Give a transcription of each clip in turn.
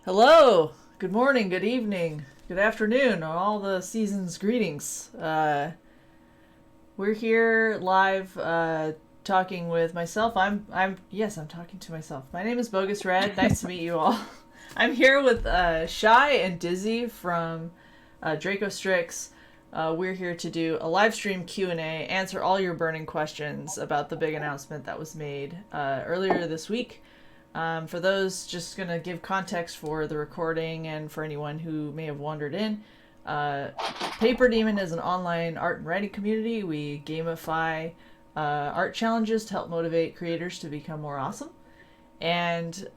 Hello, good morning, good evening, good afternoon, all the season's greetings. We're here live talking with myself. I'm talking to myself. My name is BogusRed. Nice to meet you all. I'm here with Shy and Dizzy from Dracostryx. We're here to do a live stream Q&A, answer all your burning questions about the big announcement that was made earlier this week. For those, just going to give context for the recording and for anyone who may have wandered in. PaperDemon is an online art and writing community. We gamify art challenges to help motivate creators to become more awesome. And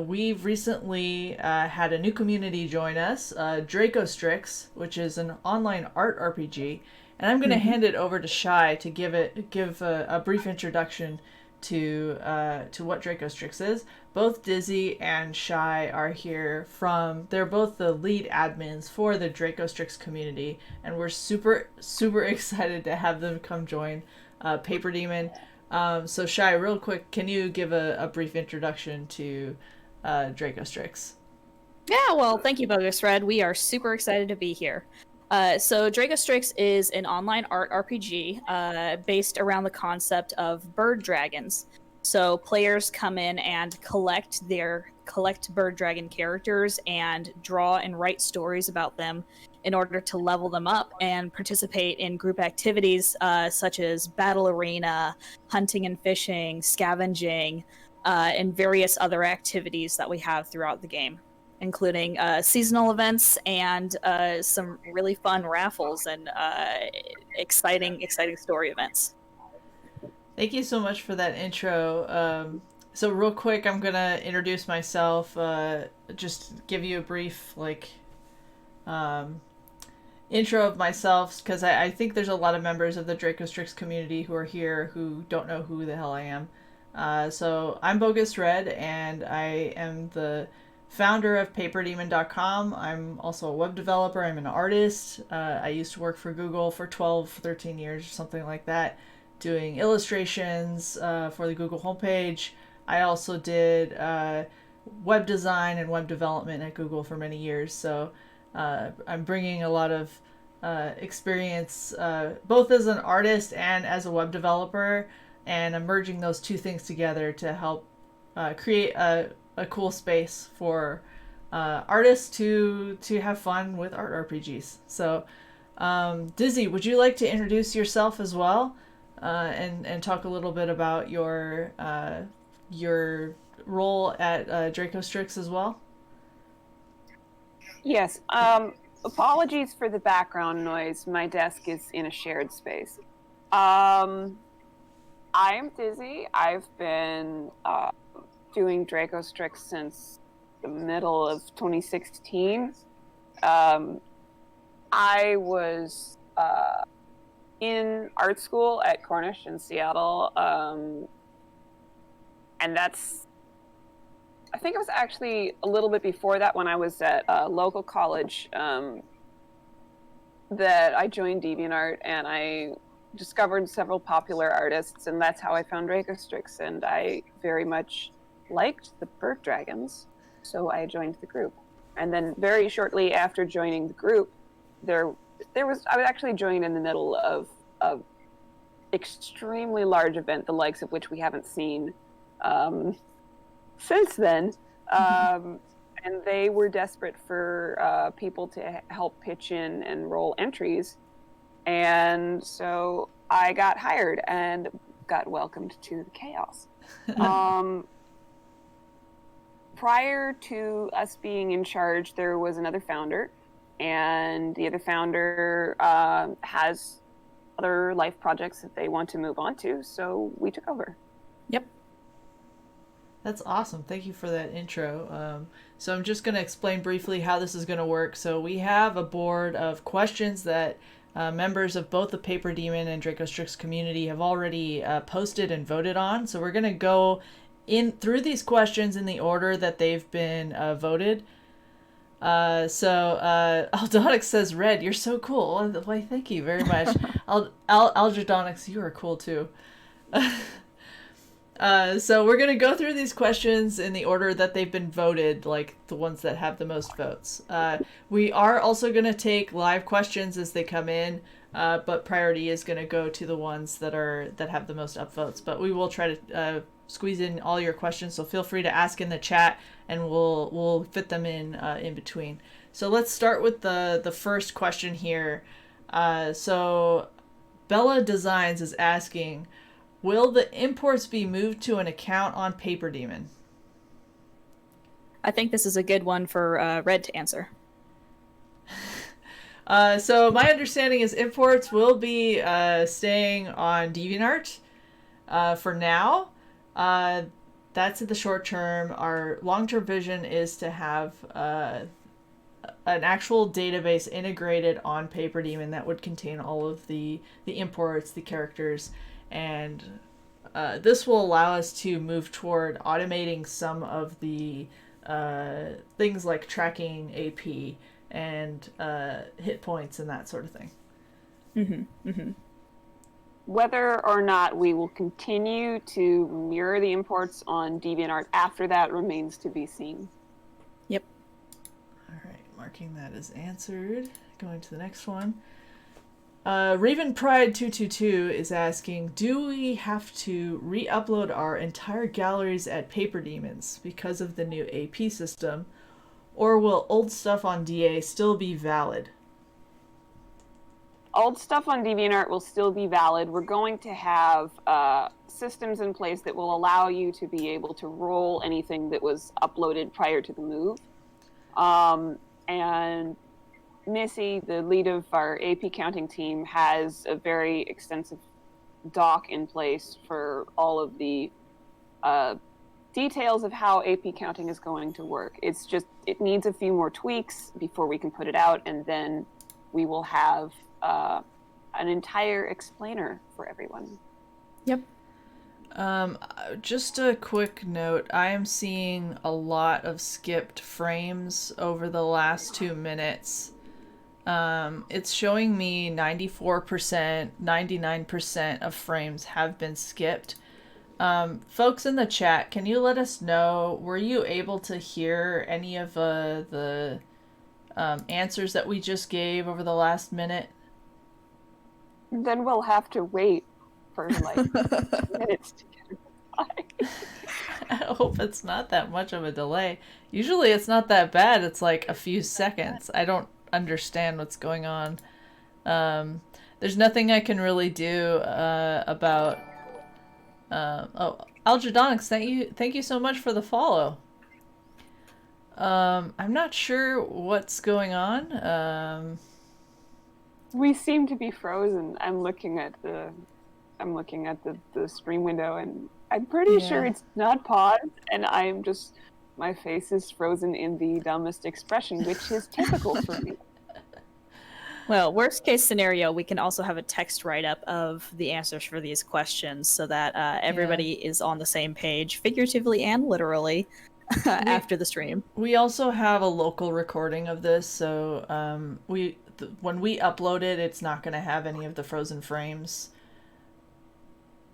we've recently had a new community join us, Dracostryx, which is an online art RPG. And I'm going to hand it over to Shy to give a brief introduction to what Dracostryx is. Both Dizzy and Shy are here they're both the lead admins for the Dracostryx community, and we're super excited to have them come join PaperDemon. So Shy, real quick, can you give a brief introduction to Dracostryx? Yeah, well, thank you, BogusRed. We are super excited to be here. So Dracostryx is an online art RPG based around the concept of bird dragons. So players come in and collect bird dragon characters and draw and write stories about them in order to level them up and participate in group activities such as battle arena, hunting and fishing, scavenging, and various other activities that we have throughout the game, including seasonal events and some really fun raffles and exciting story events. Thank you so much for that intro. So real quick, I'm gonna introduce myself. Just give you a brief intro of myself, because I think there's a lot of members of the Dracostryx community who are here who don't know who the hell I am. So I'm BogusRed, and I am the founder of PaperDemon.com. I'm also a web developer. I'm an artist. I used to work for Google for 12, 13 years or something like that, doing illustrations for the Google homepage. I also did web design and web development at Google for many years. So I'm bringing a lot of experience both as an artist and as a web developer, and I'm merging those two things together to help create a cool space for artists to have fun with art RPGs. So, Dizzy, would you like to introduce yourself as well, and talk a little bit about your role at Dracostryx as well? Yes. Apologies for the background noise. My desk is in a shared space. I'm Dizzy. I've been doing Dracostryx since the middle of 2016. I was in art school at Cornish in Seattle, and I think it was actually a little bit before that, when I was at a local college, that I joined DeviantArt, and I discovered several popular artists, and that's how I found Dracostryx, and I very much liked the bird dragons, so I joined the group. And then very shortly after joining the group, I was actually joined in the middle of extremely large event, the likes of which we haven't seen since then. And they were desperate for people to help pitch in and roll entries. And so I got hired and got welcomed to the chaos. Prior to us being in charge, there was another founder, and the other founder has other life projects that they want to move on to, so we took over. Yep. That's awesome. Thank you for that intro. So I'm just going to explain briefly how this is going to work. So we have a board of questions that members of both the PaperDemon and Dracostryx community have already posted and voted on. So we're going to go through these questions in the order that they've been voted. Aldonix says, "Red, you're so cool." Why, thank you very much. Algedonix, you are cool too. So we're going to go through these questions in the order that they've been voted, like the ones that have the most votes. We are also going to take live questions as they come in, but priority is going to go to the ones that have the most upvotes. But we will try to squeeze in all your questions, so feel free to ask in the chat, and we'll fit them in between. So let's start with the first question here. So Bella Designs is asking, will the imports be moved to an account on PaperDemon? I think this is a good one for Red to answer. So my understanding is imports will be staying on DeviantArt for now. That's in the short term. Our long-term vision is to have an actual database integrated on PaperDemon that would contain all of the imports, the characters, and this will allow us to move toward automating some of the things like tracking AP and hit points and that sort of thing. Mm-hmm. Mm-hmm. Whether or not we will continue to mirror the imports on DeviantArt after that remains to be seen. Yep. All right, marking that as answered. Going to the next one. Raven Pride 222 is asking, do we have to re-upload our entire galleries at PaperDemons because of the new AP system, or will old stuff on DA still be valid? Old stuff on DeviantArt will still be valid. We're going to have systems in place that will allow you to be able to roll anything that was uploaded prior to the move. And Missy, the lead of our AP counting team, has a very extensive doc in place for all of the details of how AP counting is going to work. It's just, it needs a few more tweaks before we can put it out, and then we will have an entire explainer for everyone. Yep. Just a quick note, I am seeing a lot of skipped frames over the last 2 minutes. It's showing me 94%, 99% of frames have been skipped. Folks in the chat, can you let us know, were you able to hear any of the answers that we just gave over the last minute? Then we'll have to wait for like minutes to get a reply. I hope it's not that much of a delay. Usually it's not that bad. It's like a few seconds. I don't understand what's going on. There's nothing I can really do about Algedonics, thank you so much for the follow. I'm not sure what's going on. We seem to be frozen. I'm looking at the stream window, and I'm pretty sure it's not paused, and my face is frozen in the dumbest expression, which is typical for me. Well, worst case scenario, we can also have a text write-up of the answers for these questions so that everybody is on the same page, figuratively and literally, after the stream. We also have a local recording of this, so when we upload it, it's not going to have any of the frozen frames.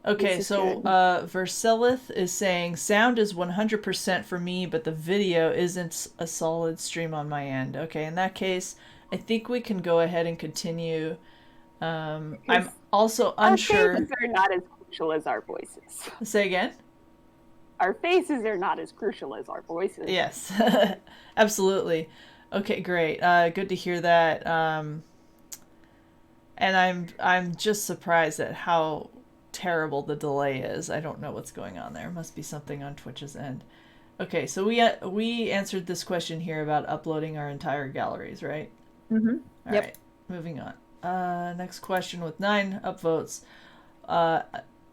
Okay, so Verselith is saying, sound is 100% for me, but the video isn't a solid stream on my end. Okay, in that case, I think we can go ahead and continue. I'm also unsure. Our faces are not as crucial as our voices. Say again? Our faces are not as crucial as our voices. Yes, absolutely. Okay, great. Good to hear that. And I'm just surprised at how terrible the delay is. I don't know what's going on there. Must be something on Twitch's end. Okay, so we answered this question here about uploading our entire galleries, right? Mm-hmm. All right, moving on. Next question with 9 upvotes.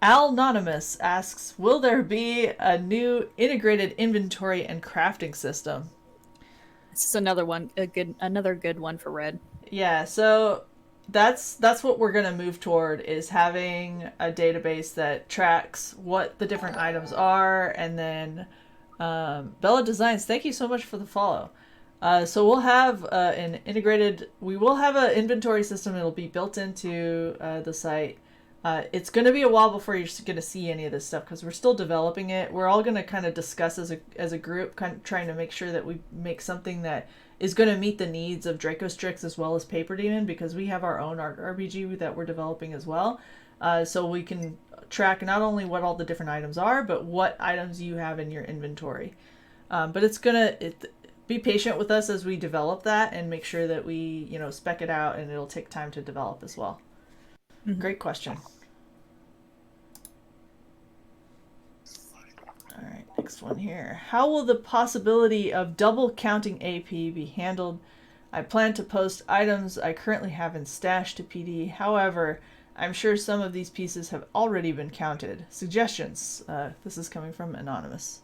Anonymous asks, will there be a new integrated inventory and crafting system? This is another good one for Red. Yeah, so that's what we're going to move toward, is having a database that tracks what the different items are, and then Bella Designs, thank you so much for the follow. So we'll have we will have an inventory system. It'll be built into the site. It's going to be a while before you're going to see any of this stuff because we're still developing it. We're all going to kind of discuss as a group, kind of trying to make sure that we make something that is going to meet the needs of Dracostryx as well as PaperDemon, because we have our own RPG that we're developing as well. So we can track not only what all the different items are, but what items you have in your inventory. But it's going to be patient with us as we develop that and make sure that we, spec it out, and it'll take time to develop as well. Mm-hmm. Great question. All right, next one here. How will the possibility of double counting AP be handled? I plan to post items I currently have in stash to PD. However, I'm sure some of these pieces have already been counted. Suggestions. This is coming from Anonymous.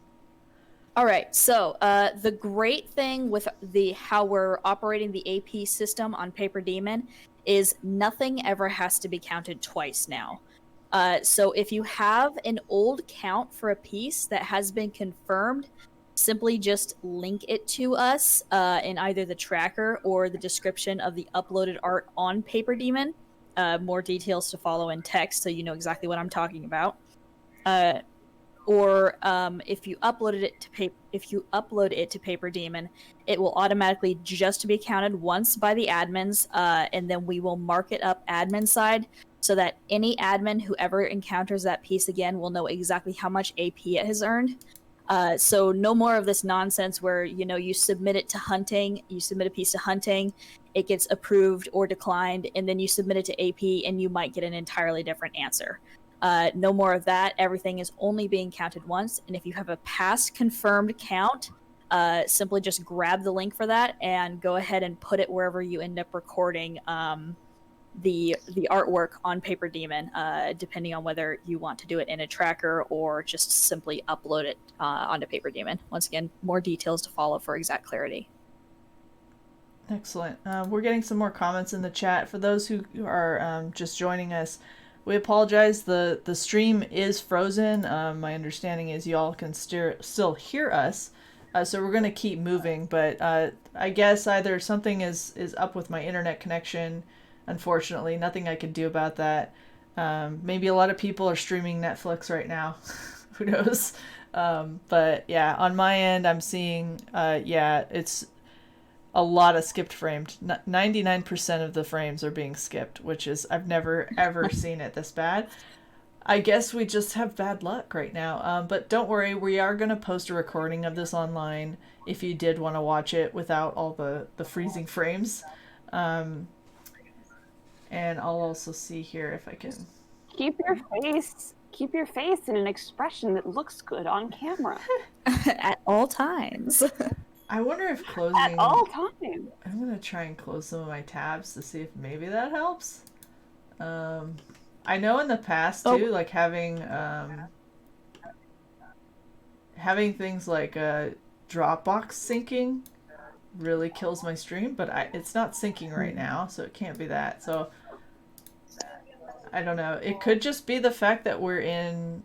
All right, so the great thing with how we're operating the AP system on PaperDemon is nothing ever has to be counted twice now. So if you have an old count for a piece that has been confirmed, simply just link it to us in either the tracker or the description of the uploaded art on PaperDemon. More details to follow in text, so you know exactly what I'm talking about. Or if you upload it to PaperDemon, it will automatically just be counted once by the admins, and then we will mark it up admin side so that any admin who ever encounters that piece again will know exactly how much AP it has earned. So no more of this nonsense where you submit it to hunting, you submit a piece to hunting, it gets approved or declined, and then you submit it to AP and you might get an entirely different answer. No more of that. Everything is only being counted once, and if you have a past confirmed count, simply just grab the link for that and go ahead and put it wherever you end up recording the artwork on PaperDemon, depending on whether you want to do it in a tracker or just simply upload it onto PaperDemon. Once again, more details to follow for exact clarity. Excellent. We're getting some more comments in the chat. For those who are just joining us, we apologize. The stream is frozen. My understanding is y'all can still hear us. So we're going to keep moving. But I guess either something is up with my internet connection. Unfortunately, nothing I can do about that. Maybe a lot of people are streaming Netflix right now. Who knows? But yeah, on my end, I'm seeing, it's a lot of skipped frames. 99% of the frames are being skipped, which is, I've never ever seen it this bad. I guess we just have bad luck right now. But don't worry, we are going to post a recording of this online if you did want to watch it without all the freezing frames. And I'll also see here if I can keep your face in an expression that looks good on camera at all times. I wonder if closing... At all times. I'm going to try and close some of my tabs to see if maybe that helps. I know in the past, too, like having things like Dropbox syncing really kills my stream, but it's not syncing right now, so it can't be that. So, I don't know. It could just be the fact that we're in...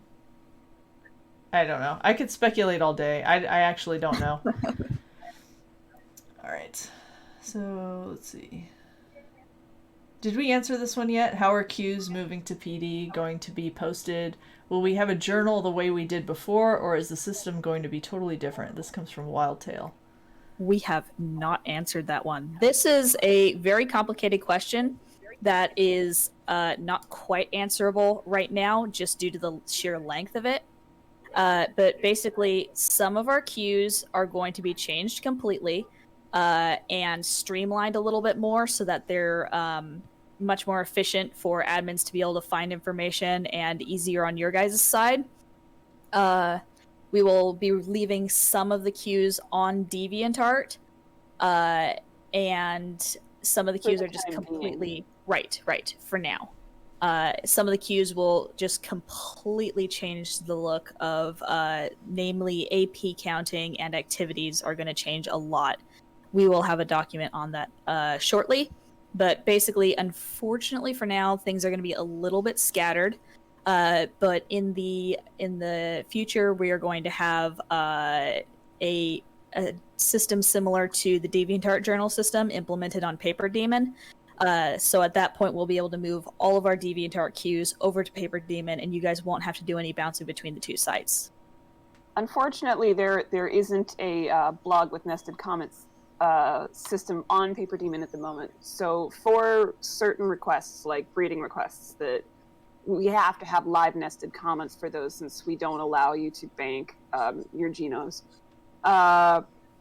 I don't know. I could speculate all day. I actually don't know. All right, so let's see. Did we answer this one yet? How are queues moving to PD going to be posted? Will we have a journal the way we did before, or is the system going to be totally different? This comes from Wildtail. We have not answered that one. This is a very complicated question that is not quite answerable right now, just due to the sheer length of it. But basically, some of our queues are going to be changed completely. And streamlined a little bit more so that they're much more efficient for admins to be able to find information and easier on your guys' side. We will be leaving some of the queues on DeviantArt, and some of the queues are just completely... Right, for now. Some of the queues will just completely change the look of, namely AP counting and activities are going to change a lot. We will have a document on that shortly, but basically, unfortunately for now, things are going to be a little bit scattered. But in the future, we are going to have a system similar to the DeviantArt journal system implemented on PaperDemon. So at that point, we'll be able to move all of our DeviantArt queues over to PaperDemon, and you guys won't have to do any bouncing between the two sites. Unfortunately, there isn't a blog with nested comments system on PaperDemon at the moment. So for certain requests, like breeding requests, that we have to have live nested comments for those, since we don't allow you to bank your genomes.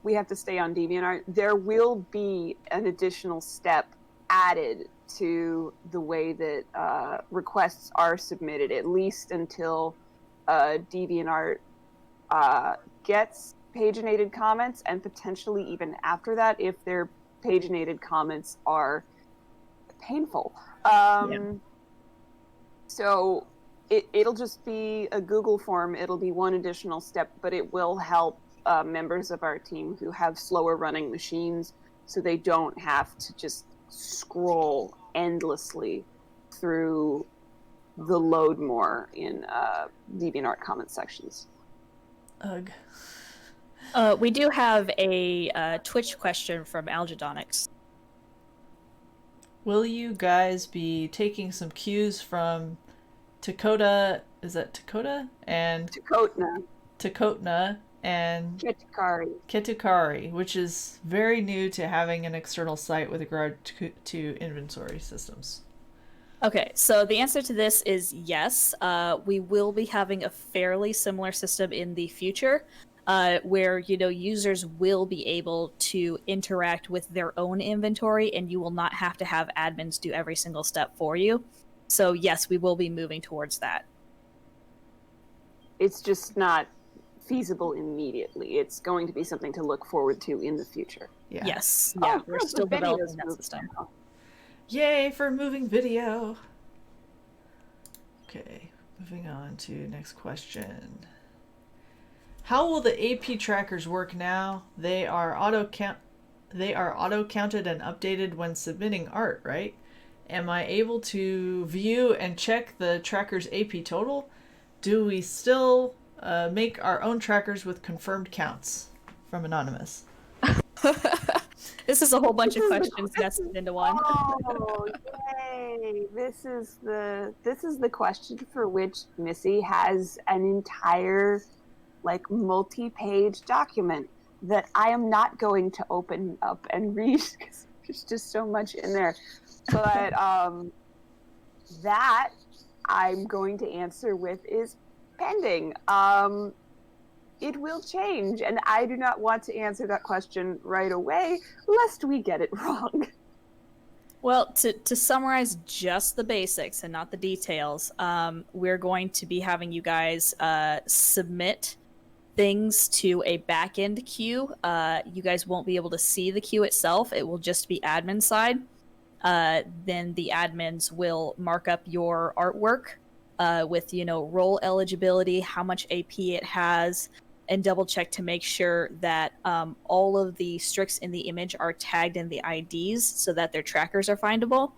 We have to stay on DeviantArt. There will be an additional step added to the way that requests are submitted, at least until DeviantArt gets paginated comments, and potentially even after that if their paginated comments are painful. So it'll just be a Google form. It'll be one additional step, but it will help members of our team who have slower running machines, so they don't have to just scroll endlessly through the load more in DeviantArt comment sections. Ugh. We do have a Twitch question from Algedonics. Will you guys be taking some cues from Takota? Is that Takota? And Takotna and Ketukari, which is very new to having an external site with regard to inventory systems. Okay, so the answer to this is yes. We will be having a fairly similar system in the future, where users will be able to interact with their own inventory, and you will not have to have admins do every single step for you. So yes, we will be moving towards that. It's just not feasible immediately. It's going to be something to look forward to in the future. Yeah. Yes. Yeah, we're still developing that system. Yay for moving video. Okay, moving on to next question. How will the AP trackers work now? They are auto counted and updated when submitting art, right? Am I able to view and check the tracker's AP total? Do we still make our own trackers with confirmed counts? From Anonymous. This is a whole bunch of questions nested into one. Oh, yay! This is the question for which Missy has an entire, multi-page document that I am not going to open up and read because there's just so much in there. But that I'm going to answer with is pending. It will change, and I do not want to answer that question right away, lest we get it wrong. Well, to summarize just the basics and not the details, we're going to be having you guys submit things to a back-end queue. You guys won't be able to see the queue itself. It will just be admin side. Then the admins will mark up your artwork with, role eligibility, how much AP it has, and double check to make sure that all of the Strix in the image are tagged in the IDs so that their trackers are findable.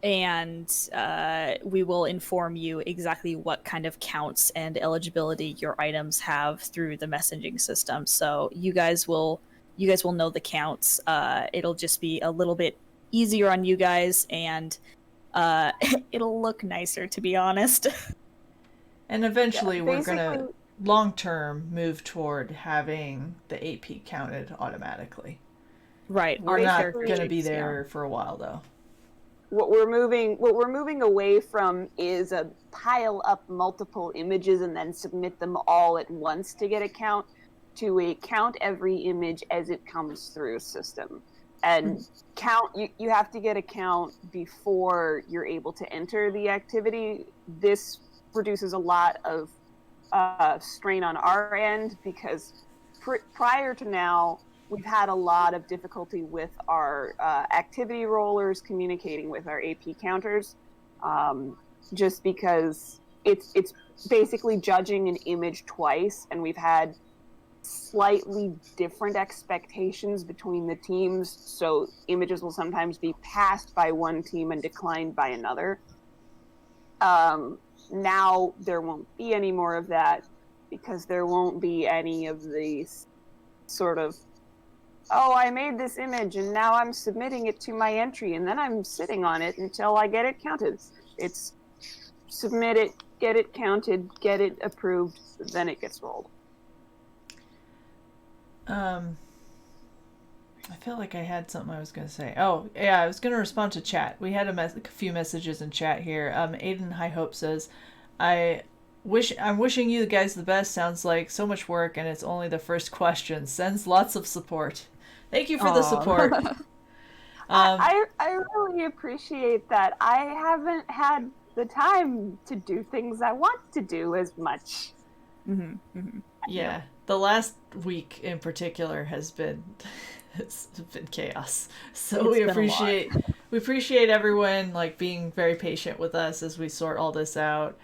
And we will inform you exactly what kind of counts and eligibility your items have through the messaging system. So you guys will know the counts. It'll just be a little bit easier on you guys, and it'll look nicer, to be honest. And eventually we're going to long-term move toward having the AP counted automatically. Right. We're not going to be there for a while, though. What we're moving away from is a pile up multiple images and then submit them all at once to get a count, to a count every image as it comes through system. And you have to get a count before you're able to enter the activity. This reduces a lot of strain on our end, because prior to now, we've had a lot of difficulty with our activity rollers communicating with our AP counters, just because it's basically judging an image twice, and we've had slightly different expectations between the teams, so images will sometimes be passed by one team and declined by another. Now there won't be any more of that, because there won't be any of these sort of oh, I made this image and now I'm submitting it to my entry and then I'm sitting on it until I get it counted. It's submit it, get it counted, get it approved, then it gets rolled. I feel like I had something I was going to say. Oh, yeah, I was going to respond to chat. We had a few messages in chat here. Aiden High Hope says, I'm wishing you guys the best. Sounds like so much work, and it's only the first question. Sends lots of support. Thank you for the support. I really appreciate that. I haven't had the time to do things I want to do as much. Yeah, the last week in particular has been it's been chaos. So we appreciate everyone like being very patient with us as we sort all this out.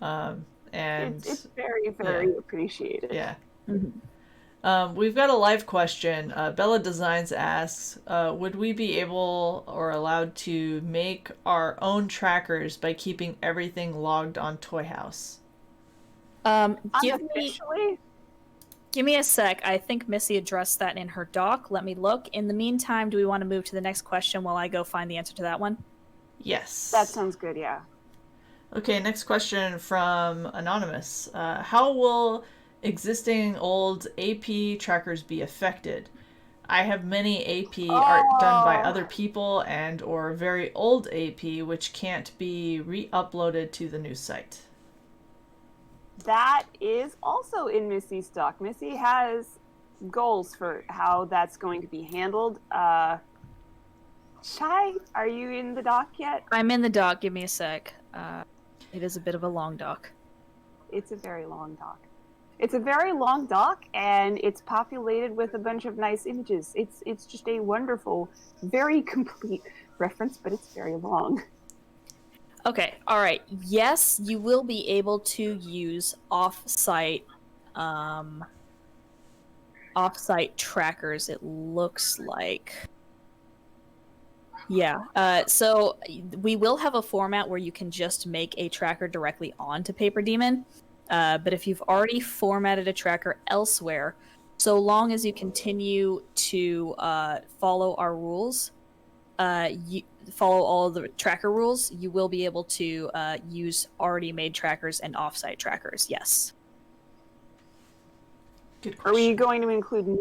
And it's very, very appreciated. Yeah. We've got a live question. Bella Designs asks, would we be able or allowed to make our own trackers by keeping everything logged on Toy House? Give me a sec. I think Missy addressed that in her doc. Let me look. In the meantime, do we want to move to the next question while I go find the answer to that one? Yes. That sounds good, yeah. Okay, next question from Anonymous. How will existing old AP trackers be affected? I have many AP art done by other people and or very old AP which can't be re-uploaded to the new site. That is also in Missy's doc. Missy has goals for how that's going to be handled. Shai, are you in the doc yet? I'm in the doc. Give me a sec. It is a bit of a long doc. It's a very long doc. It's a very long doc, and it's populated with a bunch of nice images. It's just a wonderful, very complete reference, but it's very long. Okay, all right. Yes, you will be able to use off-site trackers, it looks like. Yeah, so we will have a format where you can just make a tracker directly onto PaperDemon, but if you've already formatted a tracker elsewhere, so long as you continue to follow our rules, follow all the tracker rules, you will be able to use already made trackers and offsite trackers, yes. Good question. Are we going to include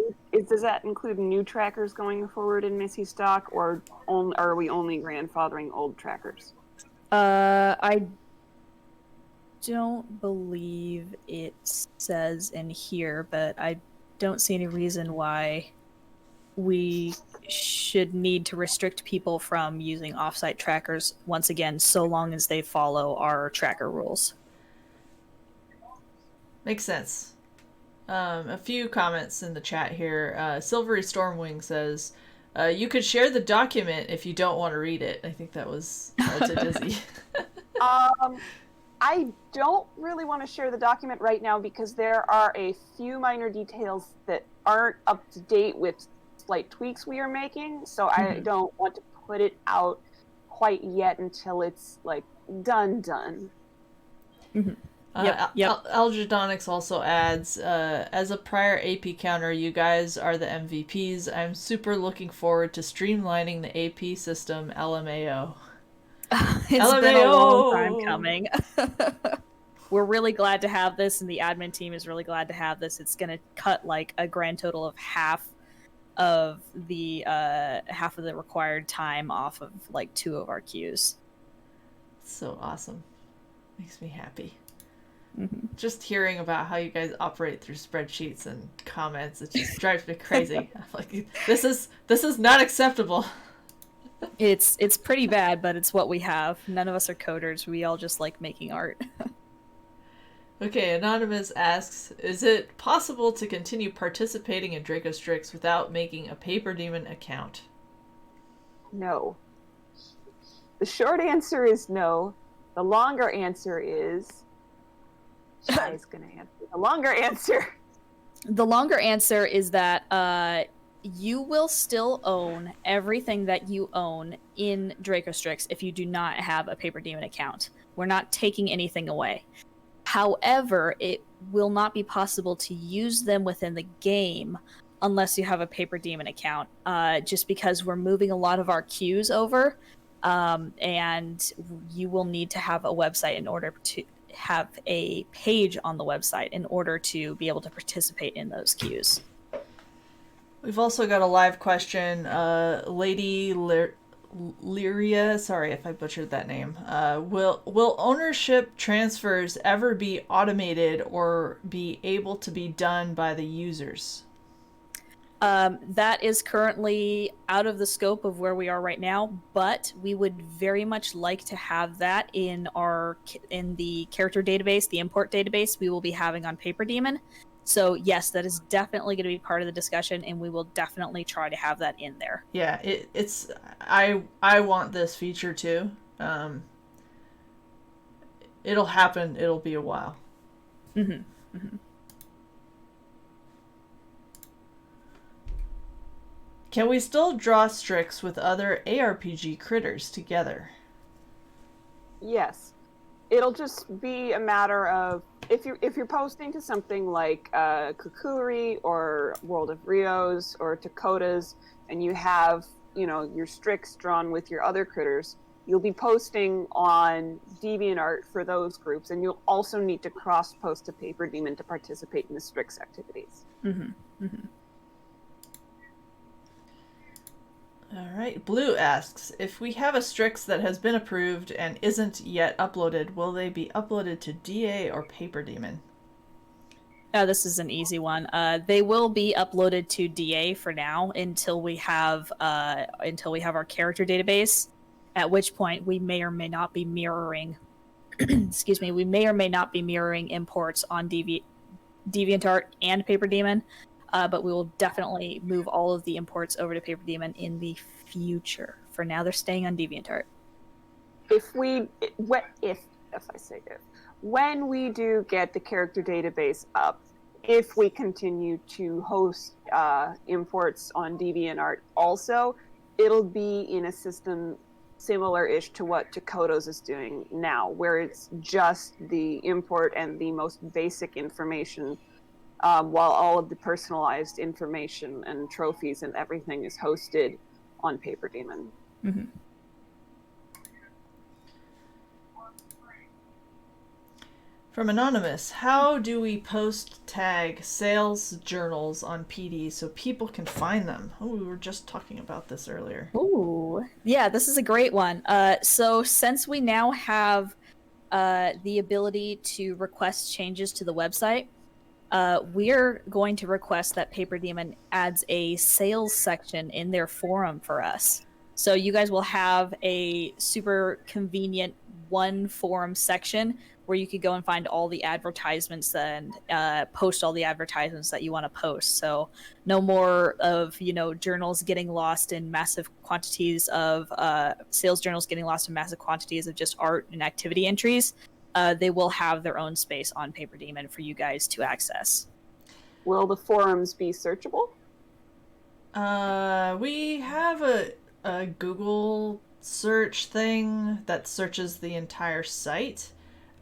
does that include new trackers going forward in Missy's stock, or are we only grandfathering old trackers? I don't believe it says in here, but I don't see any reason why we should need to restrict people from using offsite trackers, once again, so long as they follow our tracker rules. Makes sense. A few comments in the chat here. Silvery Stormwing says, you could share the document if you don't want to read it. I think that was to Dizzy. I don't really want to share the document right now because there are a few minor details that aren't up to date with slight tweaks we are making, so I don't want to put it out quite yet until it's like done. Yep. Algedonics also adds, as a prior AP counter, you guys are the MVPs. I'm super looking forward to streamlining the AP system, LMAO. It's been a long time coming. We're really glad to have this, and the admin team is really glad to have this. It's going to cut like a grand total of half of the required time off of like 2 of our queues. So awesome. Makes me happy. Just hearing about how you guys operate through spreadsheets and comments, it just drives me crazy. I'm like, this is not acceptable. It's pretty bad, but it's what we have. None of us are coders. We all just like making art. Okay, Anonymous asks, is it possible to continue participating in Dracostryx without making a PaperDemon account? No. The short answer is no. The longer answer is... Shai's gonna answer. The longer answer. The longer answer is that you will still own everything that you own in Dracostryx if you do not have a PaperDemon account. We're not taking anything away. However, it will not be possible to use them within the game unless you have a PaperDemon account, just because we're moving a lot of our queues over, and you will need to have a website in order to have a page on the website in order to be able to participate in those queues. We've also got a live question. Lady Lyria, sorry if I butchered that name. Will ownership transfers ever be automated or be able to be done by the users? That is currently out of the scope of where we are right now, but we would very much like to have that in the character database, the import database we will be having on PaperDemon. So yes, that is definitely going to be part of the discussion, and we will definitely try to have that in there. Yeah, it's I want this feature too. It'll happen. It'll be a while. Mm-hmm. Mm-hmm. Can we still draw Strix with other ARPG critters together? Yes. It'll just be a matter of if you're posting to something like Kukuri or World of Rios or Dakotas, and you have your Strix drawn with your other critters, you'll be posting on DeviantArt for those groups, and you'll also need to cross-post to PaperDemon to participate in the Strix activities. Mm-hmm. Mm-hmm. All right. Blue asks, if we have a Strix that has been approved and isn't yet uploaded, will they be uploaded to DA or PaperDemon? This is an easy one. They will be uploaded to DA for now until we have our character database, at which point we may or may not be mirroring excuse me, we may or may not be mirroring imports on DeviantArt and PaperDemon, but we will definitely move all of the imports over to PaperDemon in the future. For now, they're staying on DeviantArt. When we do get the character database up, if we continue to host imports on DeviantArt also, it'll be in a system similar-ish to what Dakotas is doing now, where it's just the import and the most basic information, while all of the personalized information and trophies and everything is hosted on PaperDemon. Mm-hmm. From Anonymous, how do we post tag sales journals on PD so people can find them? Oh, we were just talking about this earlier. Ooh, yeah, this is a great one. So since we now have the ability to request changes to the website, we're going to request that PaperDemon adds a sales section in their forum for us. So you guys will have a super convenient one forum section where you could go and find all the advertisements and post all the advertisements that you want to post. So no more of, journals getting lost in massive quantities of sales journals getting lost in massive quantities of just art and activity entries. They will have their own space on PaperDemon for you guys to access. Will the forums be searchable? We have a Google search thing that searches the entire site.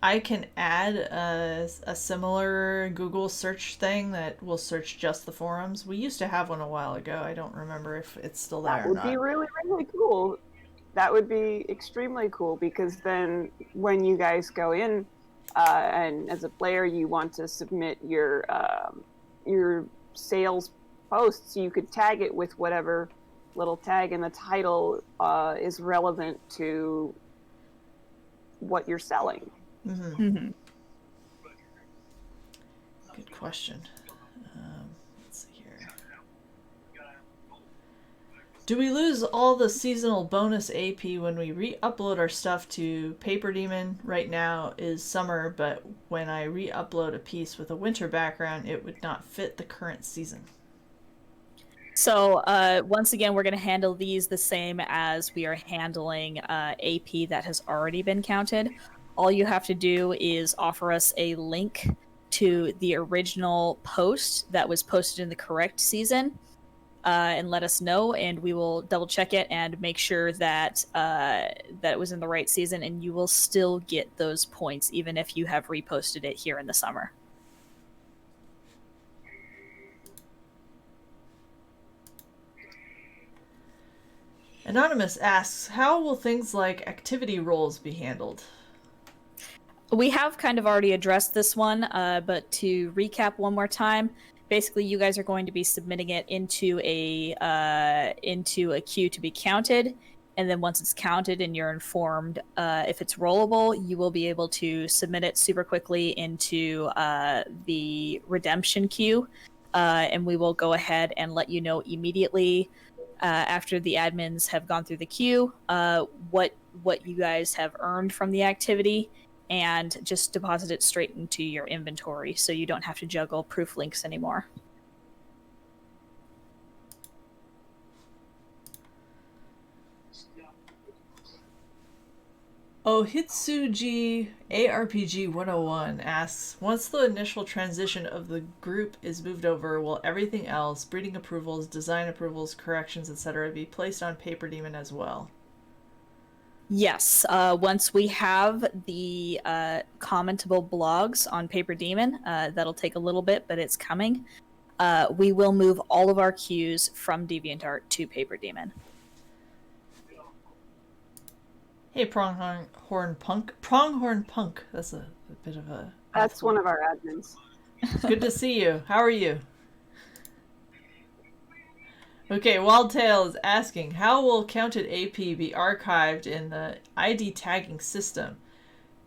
I can add a similar Google search thing that will search just the forums. We used to have one a while ago. I don't remember if it's still there or not. That would be really, really cool. That would be extremely cool, because then when you guys go in and as a player you want to submit your sales posts, you could tag it with whatever little tag in the title is relevant to what you're selling. Mm-hmm. Mm-hmm. Good question. Let's see here. Do we lose all the seasonal bonus AP when we re-upload our stuff to PaperDemon? Right now is summer, but when I re-upload a piece with a winter background, it would not fit the current season. So once again, we're going to handle these the same as we are handling AP that has already been counted. All you have to do is offer us a link to the original post that was posted in the correct season, and let us know, and we will double check it and make sure that that it was in the right season, and you will still get those points even if you have reposted it here in the summer. Anonymous asks, how will things like activity roles be handled? We have kind of already addressed this one, but to recap one more time, basically you guys are going to be submitting it into a queue to be counted, and then once it's counted and you're informed if it's rollable, you will be able to submit it super quickly into the redemption queue, and we will go ahead and let you know immediately after the admins have gone through the queue what you guys have earned from the activity, and just deposit it straight into your inventory so you don't have to juggle proof links anymore. Ohitsuji ARPG 101 asks, once the initial transition of the group is moved over, will everything else, breeding approvals, design approvals, corrections, etc., be placed on PaperDemon as well? Yes, once we have the commentable blogs on PaperDemon, that'll take a little bit, but it's coming. We will move all of our queues from DeviantArt to PaperDemon. Hey, Pronghorn Punk. That's a bit of a... That's one of our admins. It's good to see you. How are you? Okay, Wildtail is asking, how will counted AP be archived in the ID tagging system?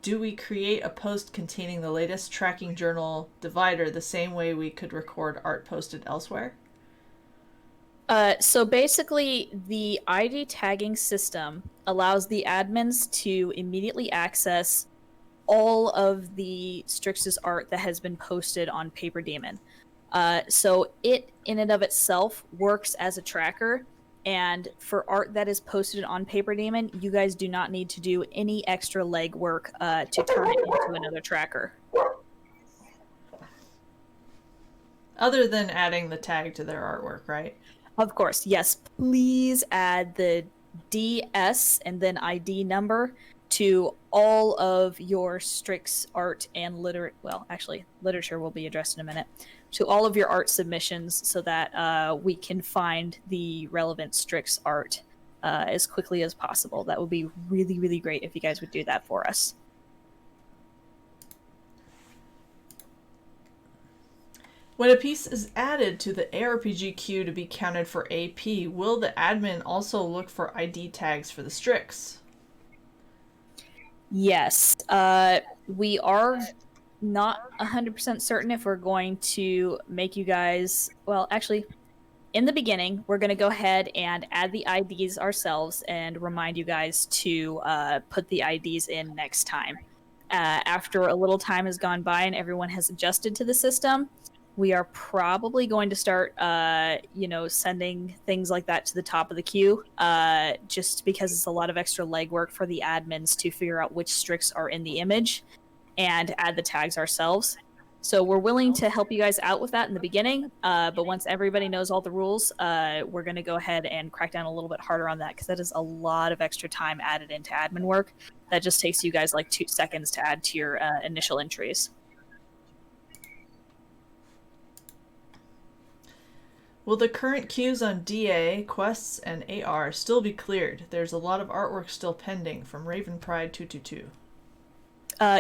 Do we create a post containing the latest tracking journal divider the same way we could record art posted elsewhere? So basically, the ID tagging system allows the admins to immediately access all of the Strix's art that has been posted on PaperDemon. So it, in and of itself, works as a tracker, and for art that is posted on PaperDemon, you guys do not need to do any extra legwork to turn it into another tracker. Other than adding the tag to their artwork, right? Of course, yes. Please add the DS and then ID number to all of your Strix art and literature will be addressed in a minute, to all of your art submissions so that we can find the relevant Strix art as quickly as possible. That would be really, really great if you guys would do that for us. When a piece is added to the ARPG queue to be counted for AP, will the admin also look for ID tags for the Strix? Yes. We are not 100% certain if we're going to make you guys... Well, actually, in the beginning, we're going to go ahead and add the IDs ourselves and remind you guys to put the IDs in next time. After a little time has gone by and everyone has adjusted to the system, we are probably going to start, sending things like that to the top of the queue, just because it's a lot of extra legwork for the admins to figure out which Strix are in the image and add the tags ourselves. So we're willing to help you guys out with that in the beginning, but once everybody knows all the rules, we're going to go ahead and crack down a little bit harder on that, because that is a lot of extra time added into admin work. That just takes you guys like 2 seconds to add to your initial entries. Will the current queues on DA, Quests, and AR still be cleared? There's a lot of artwork still pending from Raven Pride 222.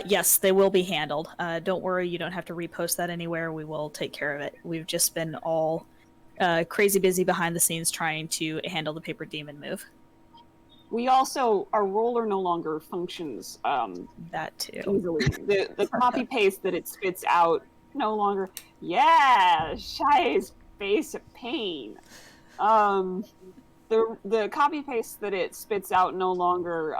Yes, they will be handled. Don't worry, you don't have to repost that anywhere. We will take care of it. We've just been all crazy busy behind the scenes trying to handle the PaperDemon move. We also, our roller no longer functions that too easily. The copy paste that it spits out no longer. Yeah, Shy's face of pain. The copy paste that it spits out no longer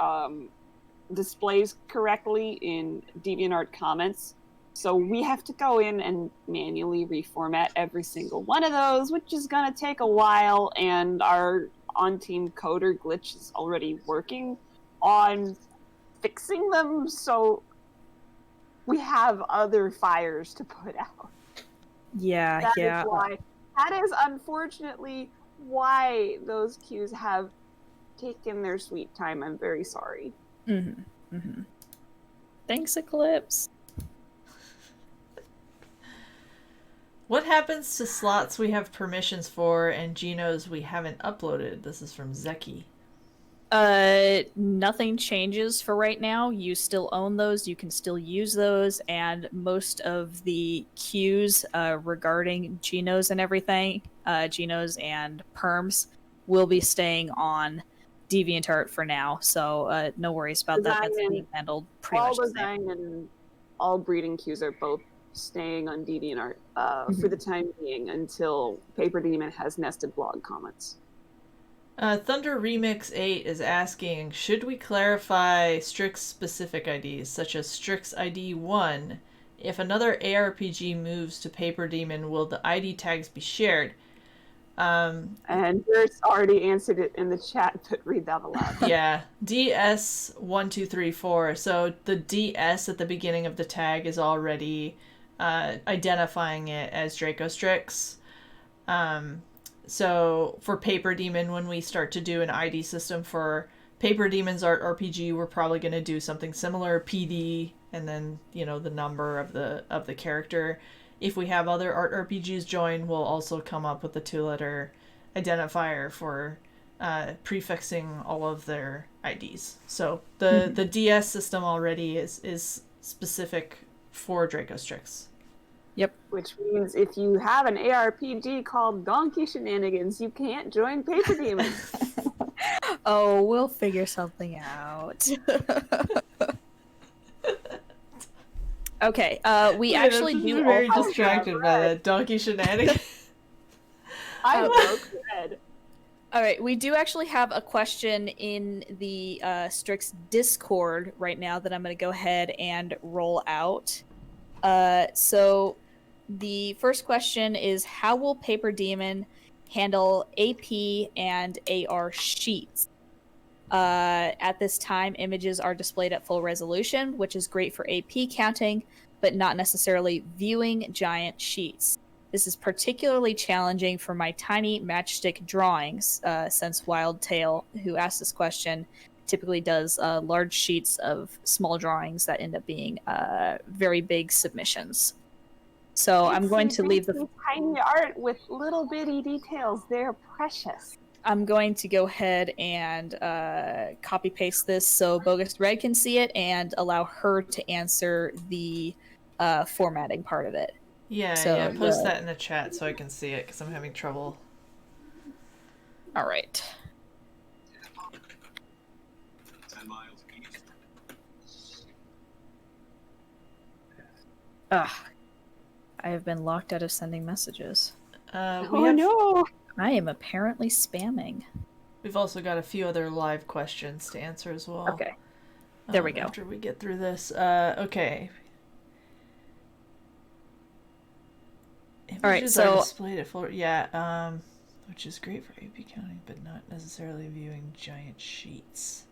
displays correctly in DeviantArt comments, so we have to go in and manually reformat every single one of those, which is gonna take a while, and our on-team coder Glitch is already working on fixing them, so we have other fires to put out. Yeah. That is unfortunately why those queues have taken their sweet time. I'm very sorry. Thanks, Eclipse. What happens to slots we have permissions for and genos we haven't uploaded? This is from Zeki. Nothing changes for right now. You still own those. You can still use those, and most of the cues regarding genos and everything, genos and perms, will be staying on DeviantArt for now. So no worries about that. That's being handled pretty all much the same. design and all breeding cues are both staying on DeviantArt for the time being until PaperDemon has nested blog comments. Thunder Remix 8 is asking, should we clarify Strix specific IDs, such as Strix ID 1? If another ARPG moves to PaperDemon, will the ID tags be shared? And Dirt's already answered it in the chat, but read that aloud. Yeah, DS1234. So the DS at the beginning of the tag is already identifying it as Dracostryx. So for PaperDemon, when we start to do an ID system for PaperDemon's Art RPG, we're probably going to do something similar, PD, and then, you know, the number of the character. If we have other art RPGs join, we'll also come up with the 2-letter identifier for prefixing all of their IDs. So the DS system already is specific for Dracostryx. Yep. Which means if you have an ARPG called Donkey Shenanigans, you can't join PaperDemon. Oh, we'll figure something out. Okay, we actually do very distracted by that Donkey Shenanigans. I broke red. All right, we do actually have a question in the Strix Discord right now that I'm going to go ahead and roll out. So the first question is, how will PaperDemon handle AP and AR sheets? At this time, images are displayed at full resolution, which is great for AP counting, but not necessarily viewing giant sheets. This is particularly challenging for my tiny matchstick drawings, since Wildtail, who asked this question, typically does large sheets of small drawings that end up being very big submissions. So I'm going to leave the tiny art with little bitty details. They're precious. I'm going to go ahead and copy paste this so BogusRed can see it and allow her to answer the formatting part of it. Yeah, post that in the chat so I can see it because I'm having trouble. All right. I have been locked out of sending messages. No! I am apparently spamming. We've also got a few other live questions to answer as well. Okay. There we go. After we get through this. Okay. All right, Images are displayed at full, which is great for AP counting, but not necessarily viewing giant sheets.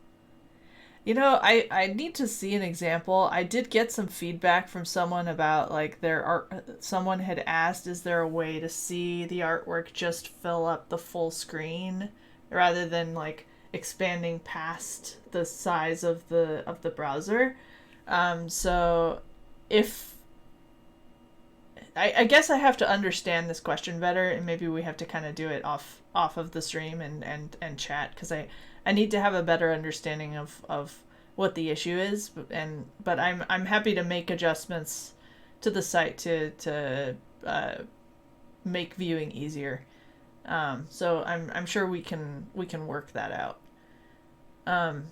You know, I need to see an example. I did get some feedback from someone about, like, their art. Someone had asked, is there a way to see the artwork just fill up the full screen rather than, like, expanding past the size of the browser? So if I guess I have to understand this question better, and maybe we have to kind of do it off of the stream and chat, because I need to have a better understanding of what the issue is, but I'm happy to make adjustments to the site to make viewing easier. So I'm sure we can work that out.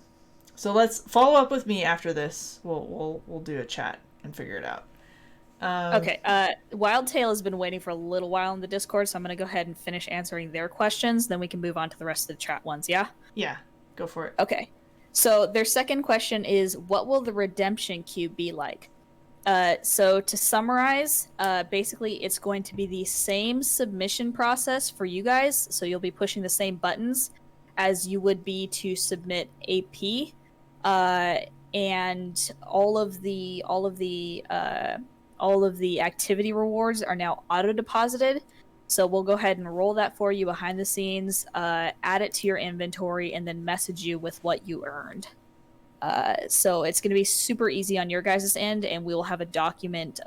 So let's follow up with me after this. We'll do a chat and figure it out. Okay, Wildtail has been waiting for a little while in the Discord, so I'm going to go ahead and finish answering their questions, then we can move on to the rest of the chat ones, yeah? Yeah, go for it. Okay, so their second question is, what will the redemption queue be like? So to summarize, basically it's going to be the same submission process for you guys, so you'll be pushing the same buttons as you would be to submit AP, and all of the activity rewards are now auto-deposited. So we'll go ahead and roll that for you behind the scenes, add it to your inventory, and then message you with what you earned. So it's going to be super easy on your guys' end, and we will have a document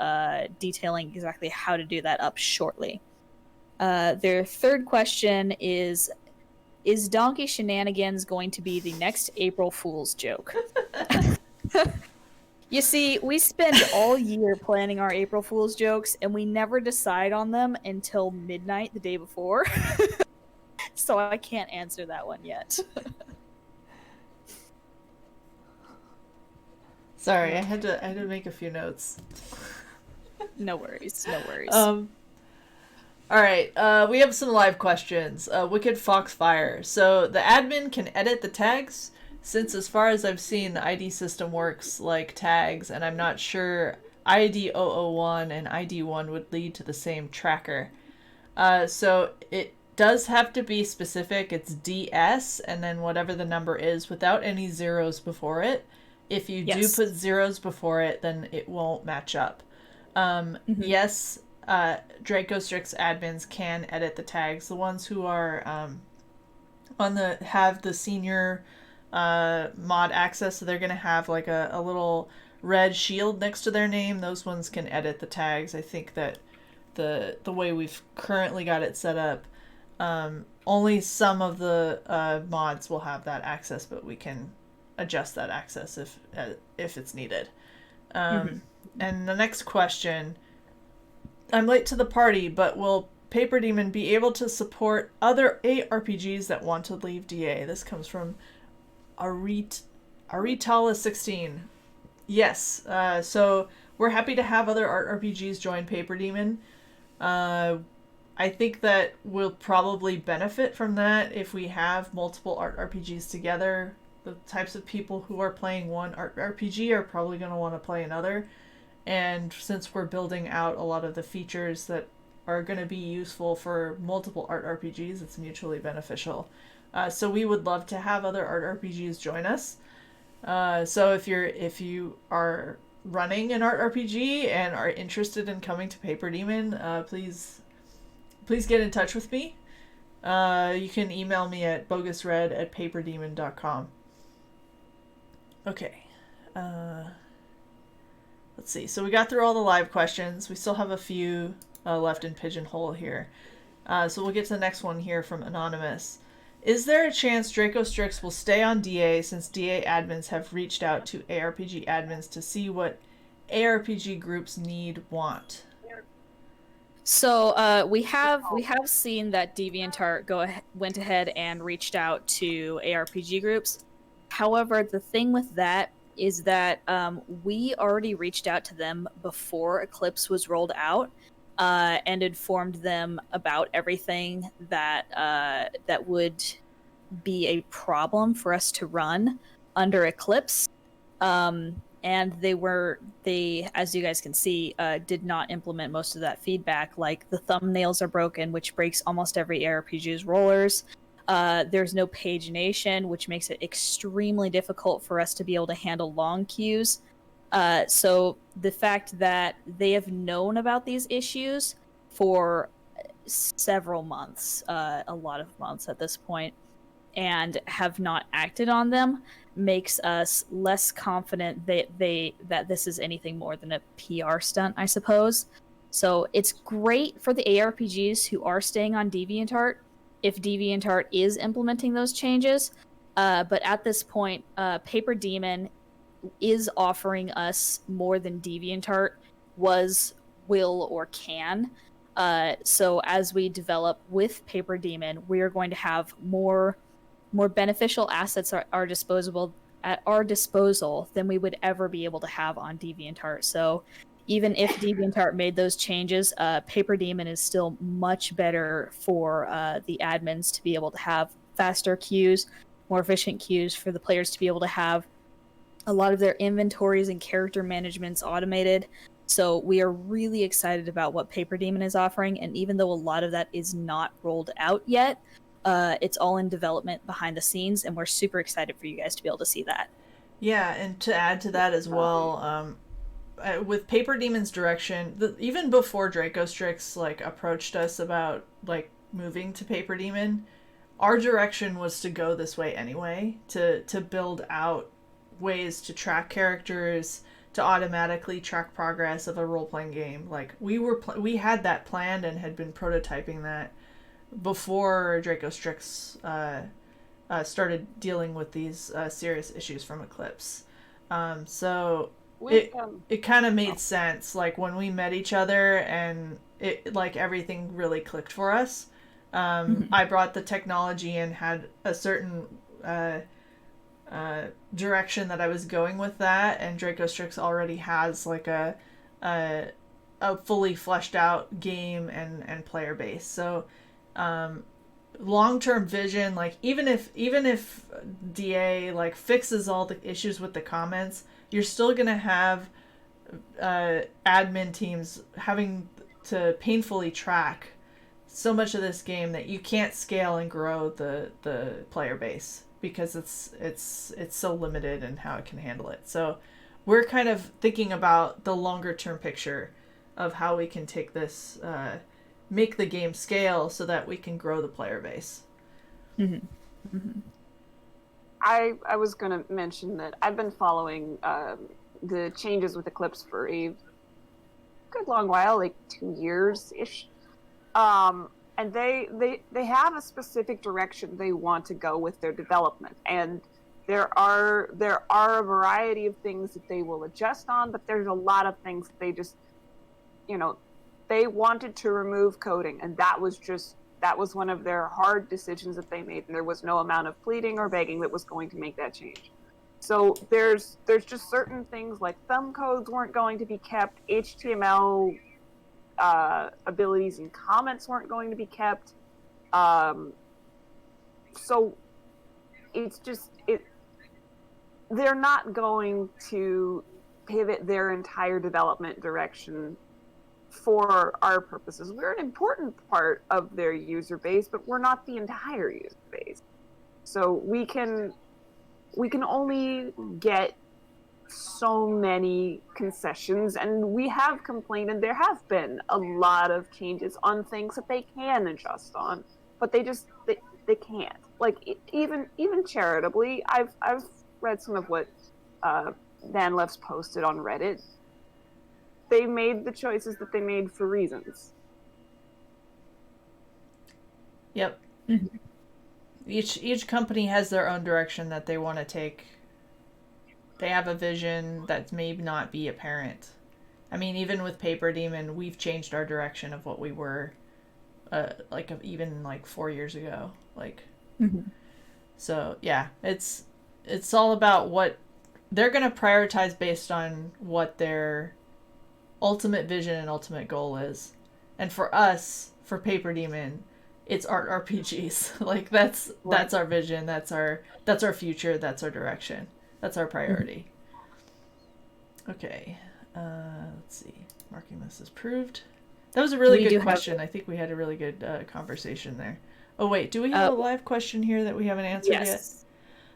detailing exactly how to do that up shortly. Their third question is is Donkey Shenanigans going to be the next April Fool's joke? You see, we spend all year planning our April Fool's jokes, and we never decide on them until midnight the day before. So I can't answer that one yet. Sorry, I had to make a few notes. No worries, no worries. All right, we have some live questions. Wicked Foxfire. So the admin can edit the tags, since as far as I've seen, the ID system works like tags, and I'm not sure ID 001 and ID 1 would lead to the same tracker. So it does have to be specific. It's DS and then whatever the number is without any zeros before it. If you do put zeros before it, then it won't match up. Yes, Dracostryx admins can edit the tags. The ones who are have the senior mod access, so they're gonna have like a little red shield next to their name. Those ones can edit the tags. I think that the way we've currently got it set up, only some of the mods will have that access, but we can adjust that access if it's needed. And the next question, I'm late to the party, but will PaperDemon be able to support other ARPGs that want to leave DA? This comes from Aritala16. Yes, so we're happy to have other art RPGs join PaperDemon. I think that we'll probably benefit from that if we have multiple art RPGs together. The types of people who are playing one art RPG are probably going to want to play another. And since we're building out a lot of the features that are going to be useful for multiple art RPGs, it's mutually beneficial. So we would love to have other art RPGs join us. So if you are running an art RPG and are interested in coming to PaperDemon, please get in touch with me. You can email me at BogusRed@PaperDemon.com. Okay. Let's see. So we got through all the live questions. We still have a few left in Pigeonhole here. So we'll get to the next one here from Anonymous. Is there a chance Dracostryx will stay on DA since DA admins have reached out to ARPG admins to see what ARPG groups want? So we have seen that DeviantArt went ahead and reached out to ARPG groups. However, the thing with that is that we already reached out to them before Eclipse was rolled out and informed them about everything that would be a problem for us to run under Eclipse. And they, as you guys can see, did not implement most of that feedback. Like the thumbnails are broken, which breaks almost every ARPG's rollers. There's no pagination, which makes it extremely difficult for us to be able to handle long queues. So the fact that they have known about these issues for several months, a lot of months at this point, and have not acted on them makes us less confident that this is anything more than a PR stunt, I suppose. So it's great for the ARPGs who are staying on DeviantArt if DeviantArt is implementing those changes. But at this point, PaperDemon is offering us more than DeviantArt will, or can. So as we develop with PaperDemon, we are going to have more beneficial assets at our disposal than we would ever be able to have on DeviantArt. So even if DeviantArt made those changes, PaperDemon is still much better for the admins to be able to have faster queues, more efficient queues, for the players to be able to have a lot of their inventories and character managements automated. So we are really excited about what PaperDemon is offering, and even though a lot of that is not rolled out yet, it's all in development behind the scenes, and we're super excited for you guys to be able to see that. Yeah, and to add to that as well, with PaperDemon's direction, even before Dracostryx approached us about moving to PaperDemon, our direction was to go this way anyway, to build out ways to track characters, to automatically track progress of a role-playing game. We had that planned and had been prototyping that before Dracostryx started dealing with these serious issues from Eclipse. So it kind of made sense, like when we met each other and it like everything really clicked for us. I brought the technology and had a certain direction that I was going with that, and Dracostryx already has like a fully fleshed out game and player base. So long-term vision, like even if DA like fixes all the issues with the comments, you're still gonna have admin teams having to painfully track so much of this game that you can't scale and grow the player base because it's so limited in how it can handle it. So we're kind of thinking about the longer term picture of how we can take this, make the game scale so that we can grow the player base. I was going to mention that I've been following the changes with Eclipse for a good long while, like 2 years-ish. And they have a specific direction they want to go with their development. And there are a variety of things that they will adjust on, but there's a lot of things that they just, they wanted to remove coding, and that was one of their hard decisions that they made, and there was no amount of pleading or begging that was going to make that change. So there's just certain things like thumb codes weren't going to be kept, HTML abilities and comments weren't going to be kept. So it's just they're not going to pivot their entire development direction for our purposes. We're an important part of their user base, but we're not the entire user base. So we can only get so many concessions, and we have complained, and there have been a lot of changes on things that they can adjust on, but they can't. Like even charitably, I've read some of what Van Lef's posted on Reddit. They made the choices that they made for reasons. Yep. Each company has their own direction that they want to take. They have a vision that may not be apparent. I mean, even with PaperDemon, we've changed our direction of what we were, even 4 years ago. So yeah, it's all about what they're going to prioritize based on what their ultimate vision and ultimate goal is. And for us, for PaperDemon, it's art RPGs. That's our vision. That's our future. That's our direction. That's our priority. Okay. Let's see. Marking this as proved. That was a really good question. I think we had a really good conversation there. Oh, wait. Do we have a live question here that we haven't answered yet?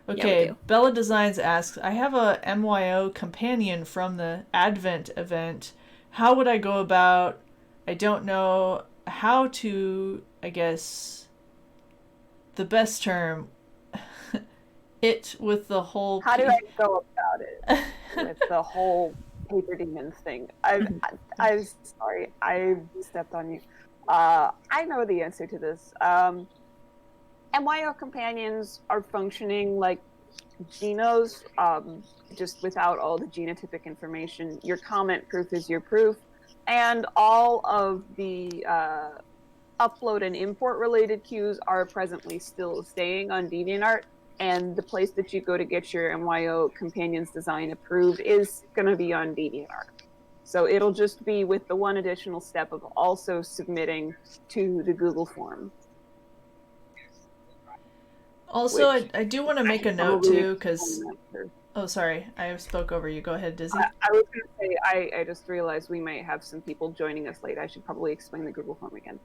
Okay. Yeah, Bella Designs asks, I have a MYO companion from the Advent event. How would I go about... I don't know how to, I guess... The best term... it with the whole... How do I go about it with the whole PaperDemon thing? I'm sorry, I stepped on you. I know the answer to this. MYO companions are functioning like genos, just without all the genotypic information. Your comment proof is your proof, and all of the upload and import related queues are presently still staying on DeviantArt. And the place that you go to get your MYO companions design approved is going to be on DeviantArt. So it'll just be with the one additional step of also submitting to the Google form. Also, I do want to make a note too, because... Oh, sorry. I spoke over you. Go ahead, Dizzy. I was going to say, I just realized we might have some people joining us late. I should probably explain the Google form again.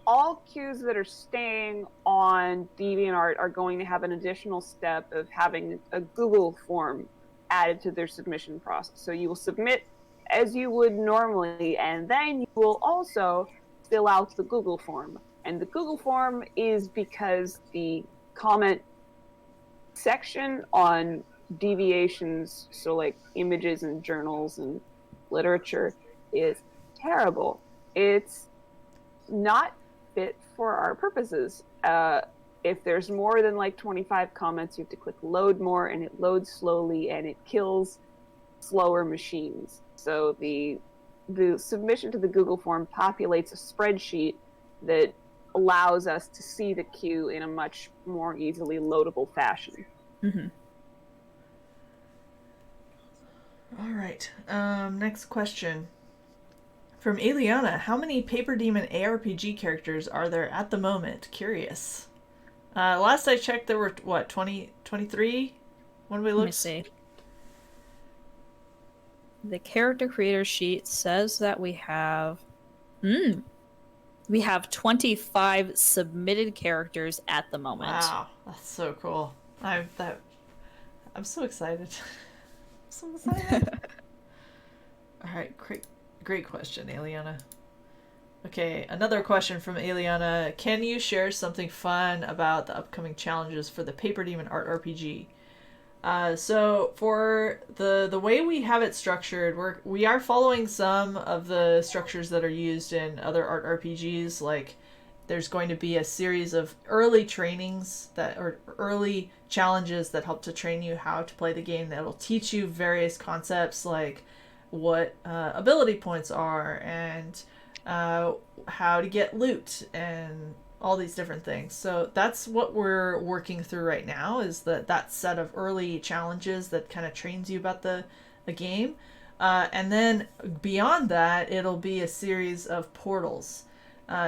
All queues that are staying on DeviantArt are going to have an additional step of having a Google form added to their submission process. So you will submit as you would normally, and then you will also fill out the Google form. And the Google form is because the comment section on deviations, so like images and journals and literature, is terrible. It's not fit for our purposes. If there's more than like 25 comments, you have to click load more, and it loads slowly, and it kills slower machines. So the submission to the Google form populates a spreadsheet that allows us to see the queue in a much more easily loadable fashion. Mm-hmm. All right. Next question. From Eliana, how many PaperDemon ARPG characters are there at the moment? Curious. Last I checked, there were, 23? When we looked? Let me see. The character creator sheet says that we have... We have 25 submitted characters at the moment. Wow, that's so cool. I'm so excited. I'm so excited. All right, great question, Eliana. Okay, another question from Eliana. Can you share something fun about the upcoming challenges for the PaperDemon Art RPG? So for the way we have it structured, we are following some of the structures that are used in other art RPGs. Like, there's going to be a series of early trainings or early challenges that help to train you how to play the game. That'll teach you various concepts like what ability points are and how to get loot and all these different things. So that's what we're working through right now, is that set of early challenges that kind of trains you about the game. And then beyond that, it'll be a series of portals.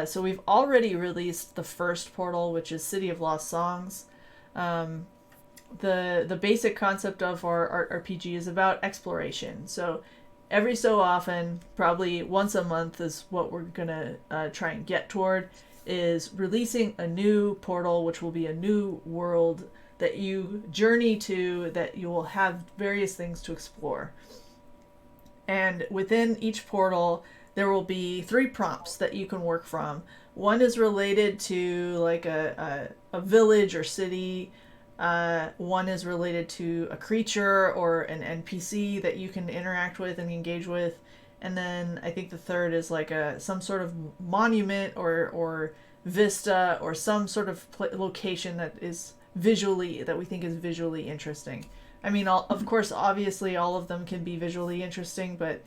So we've already released the first portal, which is City of Lost Songs. The basic concept of our art RPG is about exploration. So every so often, probably once a month is what we're gonna try and get toward, is releasing a new portal, which will be a new world that you journey to, that you will have various things to explore. And within each portal, there will be 3 prompts that you can work from. One is related to like a village or city. One is related to a creature or an NPC that you can interact with and engage with. And then I think the third is like some sort of monument or vista or some sort of location that we think is visually interesting. I mean, of course, obviously, all of them can be visually interesting, but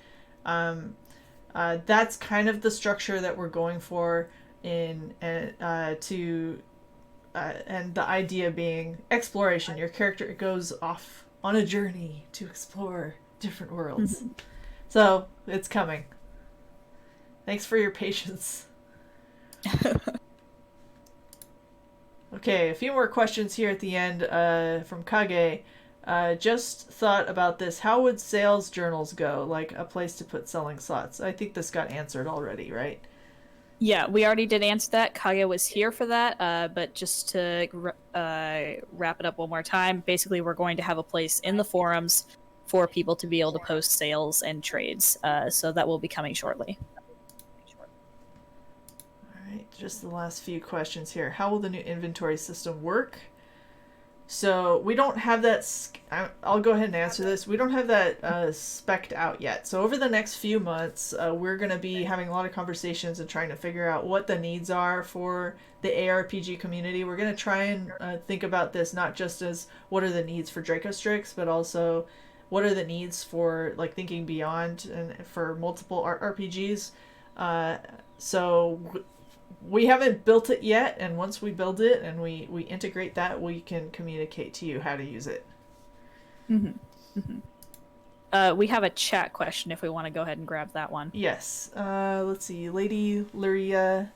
that's kind of the structure that we're going for and the idea being exploration. Your character goes off on a journey to explore different worlds. Mm-hmm. So it's coming. Thanks for your patience. Okay, a few more questions here at the end from Kage. Just thought about this. How would sales journals go? Like a place to put selling slots. I think this got answered already, right? Yeah, we already did answer that. Kage was here for that. But just to wrap it up one more time, basically we're going to have a place in the forums for people to be able to post sales and trades. So that will be coming shortly. All right, just the last few questions here. How will the new inventory system work? So we don't have that. I'll go ahead and answer this. We don't have that spec'd out yet. So over the next few months, we're going to be having a lot of conversations and trying to figure out what the needs are for the ARPG community. We're going to try and think about this not just as what are the needs for Dracostryx, but also what are the needs for like thinking beyond and for multiple RPGs. So we haven't built it yet, and once we build it and we integrate that, we can communicate to you how to use it. Mm-hmm. Mm-hmm. We have a chat question if we want to go ahead and grab that one. Yes. Let's see. Lady Luria.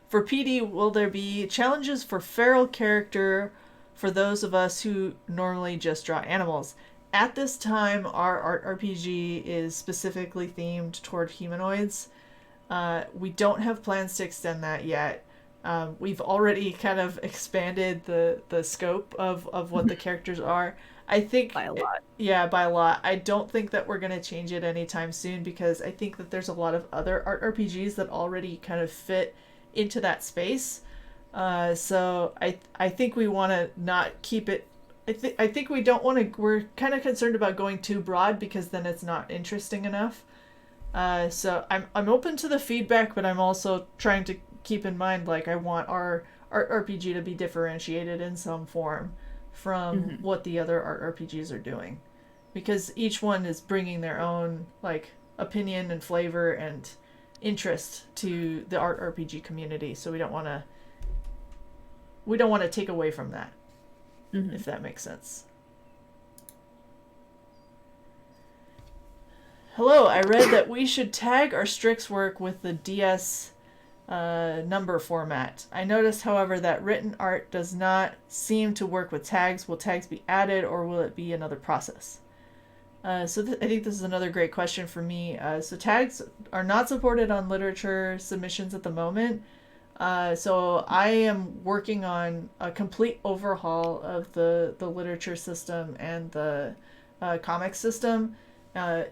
For PD, will there be challenges for feral character for those of us who normally just draw animals? At this time, our art RPG is specifically themed toward humanoids. We don't have plans to extend that yet. We've already kind of expanded the scope of what the characters are. I think by a lot. Yeah, by a lot. I don't think that we're going to change it anytime soon, because I think that there's a lot of other art RPGs that already kind of fit into that space. So I think we want to not keep it. I think we don't want to. We're kind of concerned about going too broad, because then it's not interesting enough. So I'm open to the feedback, but I'm also trying to keep in mind, like, I want our art RPG to be differentiated in some form from what the other art RPGs are doing, because each one is bringing their own, like, opinion and flavor and interest to the art RPG community. So we don't want to take away from that, if that makes sense. Hello, I read that we should tag our Strix work with the DS number format. I noticed, however, that written art does not seem to work with tags. Will tags be added, or will it be another process? I think this is another great question for me. So tags are not supported on literature submissions at the moment. So I am working on a complete overhaul of the literature system and the comic system,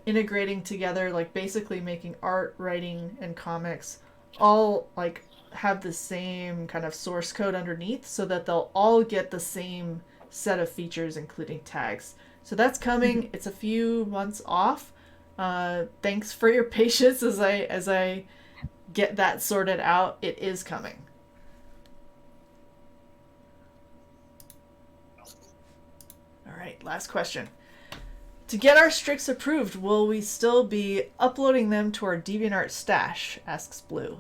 integrating together, like basically making art, writing, and comics all like have the same kind of source code underneath, so that they'll all get the same set of features, including tags. So that's coming. It's a few months off. Thanks for your patience as I get that sorted out. It is coming. All right, last question. To get our Strix approved, will we still be uploading them to our DeviantArt stash? Asks Blue.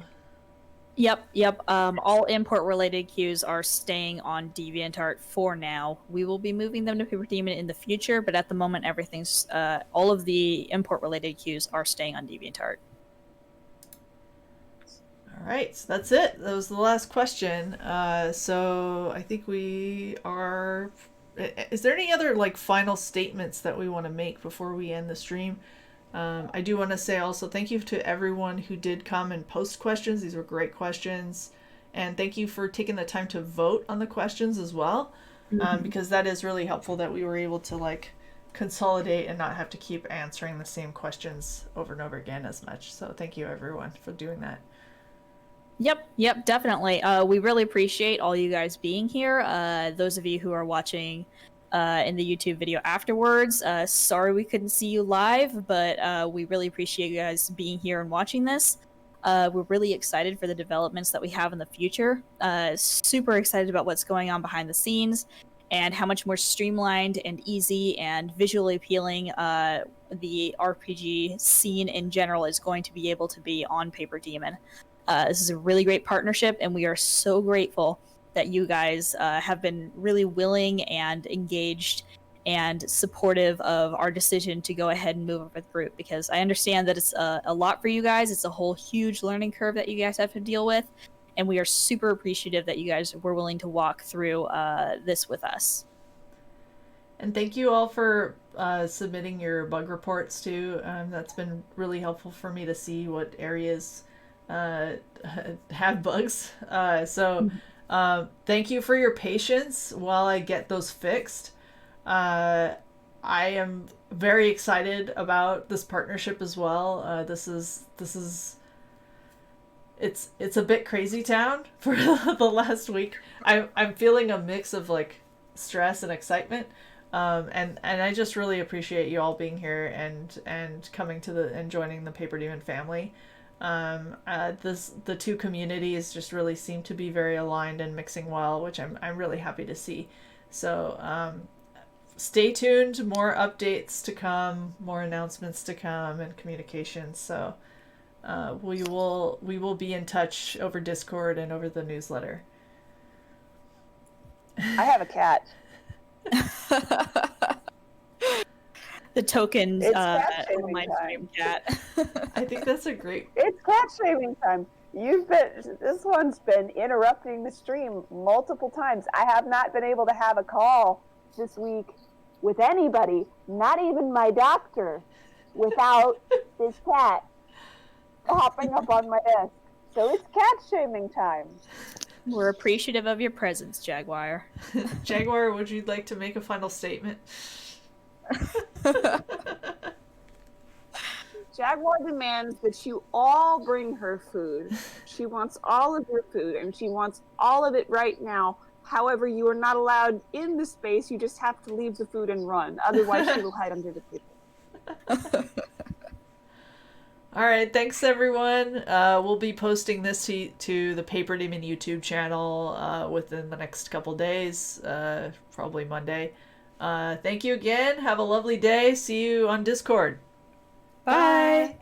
Yep. All import-related queues are staying on DeviantArt for now. We will be moving them to PaperDemon in the future, but at the moment, everything's all of the import-related queues are staying on DeviantArt. All right, so that's it. That was the last question. So I think we are. Is there any other like final statements that we want to make before we end the stream? I do want to say also thank you to everyone who did come and post questions. These were great questions. And thank you for taking the time to vote on the questions as well, because that is really helpful that we were able to like consolidate and not have to keep answering the same questions over and over again as much. So thank you everyone for doing that. Yep, definitely. We really appreciate all you guys being here. Those of you who are watching in the YouTube video afterwards, sorry we couldn't see you live, but we really appreciate you guys being here and watching this. We're really excited for the developments that we have in the future. Super excited about what's going on behind the scenes and how much more streamlined and easy and visually appealing the RPG scene in general is going to be able to be on PaperDemon. This is a really great partnership, and we are so grateful that you guys have been really willing and engaged and supportive of our decision to go ahead and move up with the group, because I understand that it's a lot for you guys. It's a whole huge learning curve that you guys have to deal with, and we are super appreciative that you guys were willing to walk through this with us. And thank you all for submitting your bug reports too. That's been really helpful for me to see what areas have bugs. Thank you for your patience while I get those fixed. I am very excited about this partnership as well. It's a bit crazy town for the last week. I'm feeling a mix of like stress and excitement. And I just really appreciate you all being here and coming to and joining the PaperDemon family. The two communities just really seem to be very aligned and mixing well, which I'm really happy to see. So stay tuned, more updates to come, more announcements to come, and communications. So we will be in touch over Discord and over the newsletter. I have a cat. The token Livestream cat. I think that's a great. It's cat shaving time. This one's been interrupting the stream multiple times. I have not been able to have a call this week with anybody, not even my doctor, without this cat hopping up on my desk. So it's cat shaving time. We're appreciative of your presence, Jaguar. Jaguar, would you like to make a final statement? Jaguar demands that you all bring her food. She wants all of your food, and she wants all of it right now. However, you are not allowed in the space. You just have to leave the food and run. Otherwise, she will hide under the table. All right, thanks everyone. We'll be posting this to the PaperDemon YouTube channel within the next couple days, probably Monday. Thank you again. Have a lovely day. See you on Discord. Bye.